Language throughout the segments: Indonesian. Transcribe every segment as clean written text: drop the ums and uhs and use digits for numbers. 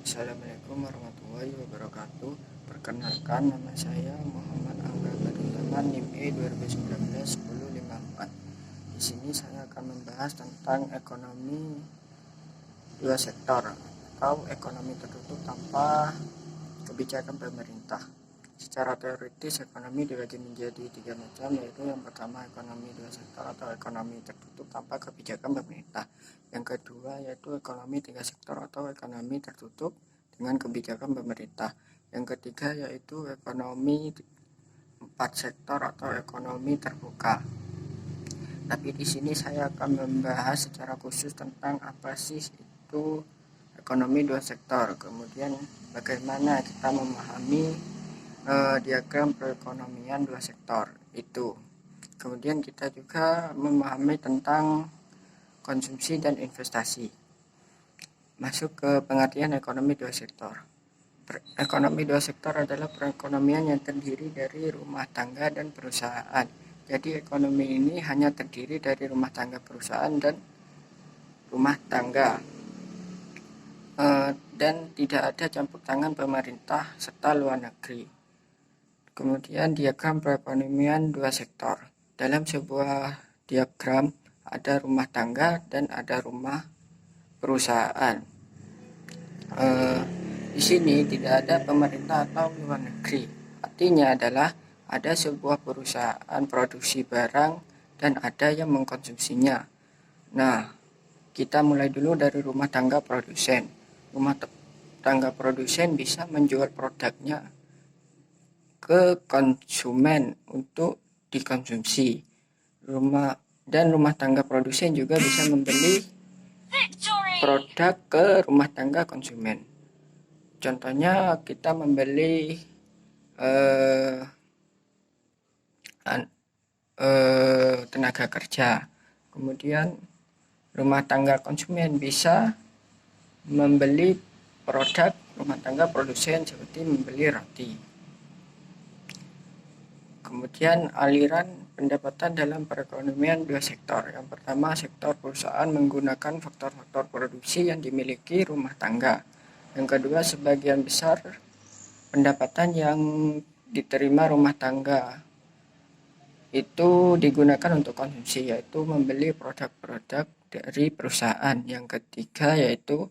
Assalamualaikum warahmatullahi wabarakatuh. Perkenalkan, nama saya Muhammad Angga Badutaman, NIM E 2019-1054. Di sini saya akan membahas tentang ekonomi dua sektor atau ekonomi tertutup tanpa kebijakan pemerintah. Secara teoritis, ekonomi dibagi menjadi tiga macam, yaitu yang pertama ekonomi dua sektor atau ekonomi tertutup tanpa kebijakan pemerintah. Yang kedua yaitu ekonomi tiga sektor atau ekonomi tertutup dengan kebijakan pemerintah. Yang ketiga yaitu ekonomi empat sektor atau ekonomi terbuka. Tapi di sini saya akan membahas secara khusus tentang apa sih itu ekonomi dua sektor. Kemudian bagaimana kita memahami diagram perekonomian dua sektor itu. Kemudian kita juga memahami tentang konsumsi dan investasi. Masuk ke pengertian ekonomi dua sektor. Ekonomi dua sektor adalah perekonomian yang terdiri dari rumah tangga dan perusahaan. Jadi ekonomi ini hanya terdiri dari rumah tangga perusahaan dan rumah tangga. Dan tidak ada campur tangan pemerintah serta luar negeri. Kemudian diagram perekonomian dua sektor. Dalam sebuah diagram ada rumah tangga dan ada rumah perusahaan. Di sini tidak ada pemerintah atau luar negeri. Artinya adalah ada sebuah perusahaan produksi barang dan ada yang mengkonsumsinya. Nah, kita mulai dulu dari rumah tangga produsen. Rumah tangga produsen bisa menjual produknya ke konsumen untuk dikonsumsi. Rumah tangga produsen juga bisa membeli produk ke rumah tangga konsumen. Contohnya kita membeli tenaga kerja. Kemudian rumah tangga konsumen bisa membeli produk rumah tangga produsen seperti membeli roti. Kemudian aliran pendapatan dalam perekonomian dua sektor. Yang pertama, sektor perusahaan menggunakan faktor-faktor produksi yang dimiliki rumah tangga. Yang kedua, sebagian besar pendapatan yang diterima rumah tangga itu digunakan untuk konsumsi, yaitu membeli produk-produk dari perusahaan. Yang ketiga yaitu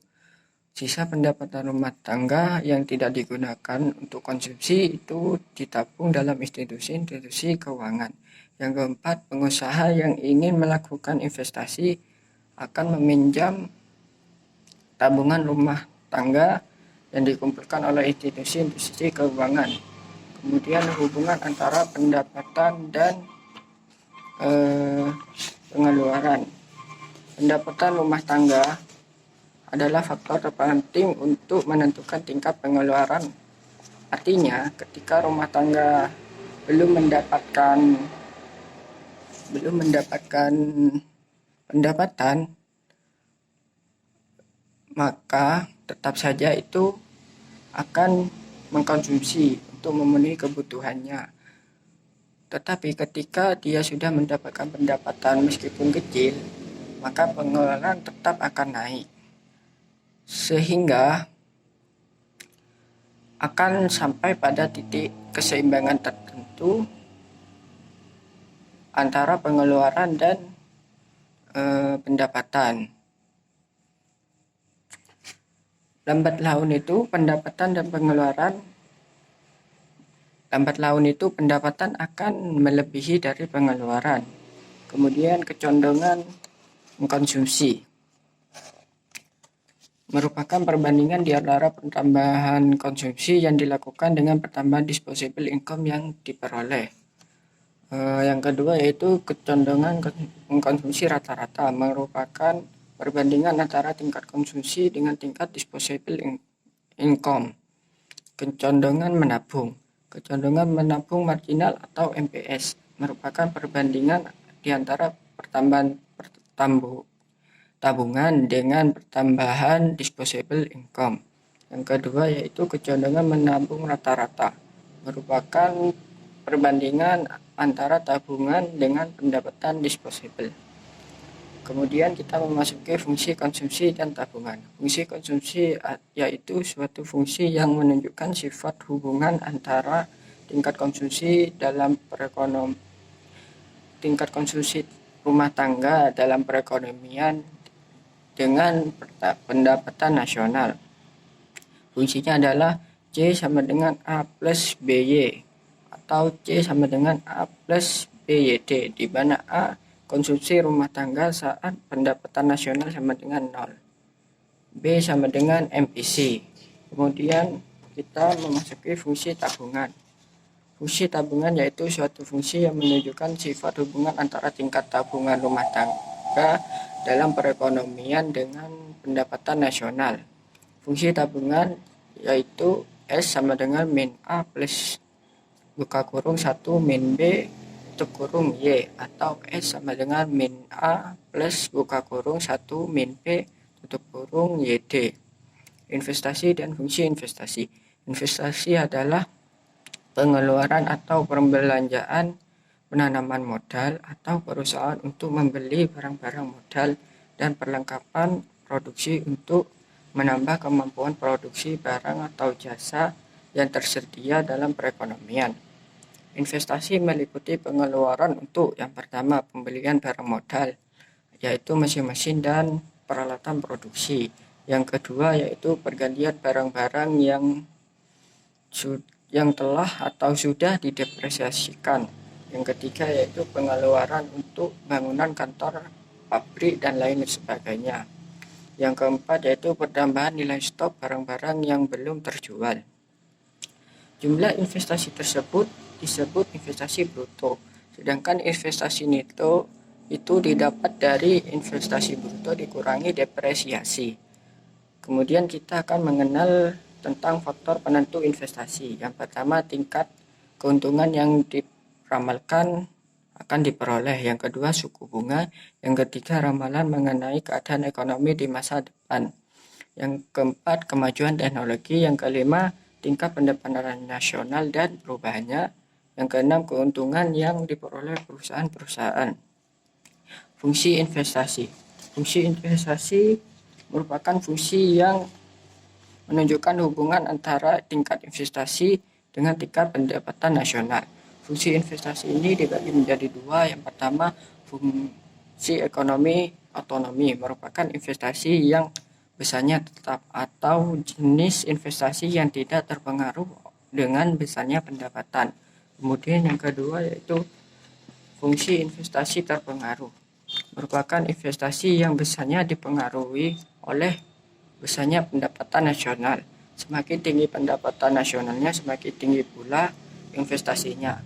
sisa pendapatan rumah tangga yang tidak digunakan untuk konsumsi itu ditabung dalam institusi-institusi keuangan. Yang keempat, pengusaha yang ingin melakukan investasi akan meminjam tabungan rumah tangga yang dikumpulkan oleh institusi-institusi keuangan. Kemudian hubungan antara pendapatan dan pengeluaran. Pendapatan rumah tangga adalah faktor terpenting untuk menentukan tingkat pengeluaran. Artinya, ketika rumah tangga belum mendapatkan pendapatan, maka tetap saja itu akan mengkonsumsi untuk memenuhi kebutuhannya. Tetapi ketika dia sudah mendapatkan pendapatan meskipun kecil, maka pengeluaran tetap akan naik. Sehingga akan sampai pada titik keseimbangan tertentu antara pengeluaran dan pendapatan. Lambat laun itu pendapatan akan melebihi dari pengeluaran. Kemudian kecondongan mengkonsumsi merupakan perbandingan di antara pertambahan konsumsi yang dilakukan dengan pertambahan disposable income yang diperoleh. Yang kedua yaitu kecondongan mengkonsumsi rata-rata, merupakan perbandingan antara tingkat konsumsi dengan tingkat disposable income. Kecondongan menabung marginal atau MPS, merupakan perbandingan di antara pertambahan tabungan dengan pertambahan disposable income. Yang kedua yaitu kecondongan menabung rata-rata, merupakan perbandingan antara tabungan dengan pendapatan disposable. Kemudian kita memasuki fungsi konsumsi dan tabungan. Fungsi konsumsi yaitu suatu fungsi yang menunjukkan sifat hubungan antara tingkat konsumsi rumah tangga dalam perekonomian dengan pendapatan nasional. Fungsinya adalah C sama dengan A plus BY atau C sama dengan A plus BYD, di mana A konsumsi rumah tangga saat pendapatan nasional sama dengan 0. B sama dengan MPC. Kemudian kita memasuki fungsi tabungan. Fungsi tabungan yaitu suatu fungsi yang menunjukkan sifat hubungan antara tingkat tabungan rumah tangga dalam perekonomian dengan pendapatan nasional. Fungsi tabungan yaitu S sama dengan min A plus buka kurung 1 min B tutup kurung Y, atau S sama dengan min A plus buka kurung 1 min B tutup kurung YD. Investasi dan fungsi investasi. Investasi adalah pengeluaran atau pembelanjaan penanaman modal atau perusahaan untuk membeli barang-barang modal dan perlengkapan produksi untuk menambah kemampuan produksi barang atau jasa yang tersedia dalam perekonomian. Investasi meliputi pengeluaran untuk yang pertama pembelian barang modal, yaitu mesin-mesin dan peralatan produksi. Yang kedua yaitu pergantian barang-barang yang telah atau sudah didepresiasikan. Yang ketiga yaitu pengeluaran untuk bangunan kantor, pabrik, dan lain sebagainya. Yang keempat yaitu penambahan nilai stok barang-barang yang belum terjual. Jumlah investasi tersebut disebut investasi bruto, sedangkan investasi neto itu didapat dari investasi bruto dikurangi depresiasi. Kemudian kita akan mengenal tentang faktor penentu investasi. Yang pertama, tingkat keuntungan yang diramalkan akan diperoleh. Yang kedua, suku bunga. Yang ketiga, ramalan mengenai keadaan ekonomi di masa depan. Yang keempat, kemajuan teknologi. Yang kelima, tingkat pendapatan nasional dan perubahannya. Yang keenam, keuntungan yang diperoleh perusahaan-perusahaan. Fungsi investasi. Fungsi investasi merupakan fungsi yang menunjukkan hubungan antara tingkat investasi dengan tingkat pendapatan nasional. Fungsi investasi ini dibagi menjadi dua. Yang pertama, fungsi ekonomi otonomi, merupakan investasi yang besarnya tetap atau jenis investasi yang tidak terpengaruh dengan besarnya pendapatan. Kemudian yang kedua yaitu fungsi investasi terpengaruh, merupakan investasi yang besarnya dipengaruhi oleh besarnya pendapatan nasional. Semakin tinggi pendapatan nasionalnya, semakin tinggi pula investasinya.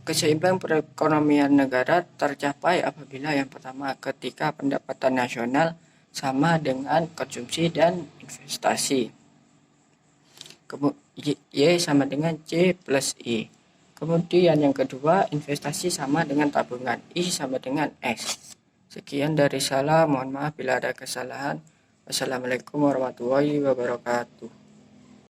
Keseimbangan perekonomian negara tercapai apabila yang pertama, ketika pendapatan nasional sama dengan konsumsi dan investasi. Y sama dengan C plus I. Kemudian yang kedua, investasi sama dengan tabungan, I sama dengan S. Sekian dari saya, mohon maaf bila ada kesalahan. Wassalamualaikum warahmatullahi wabarakatuh.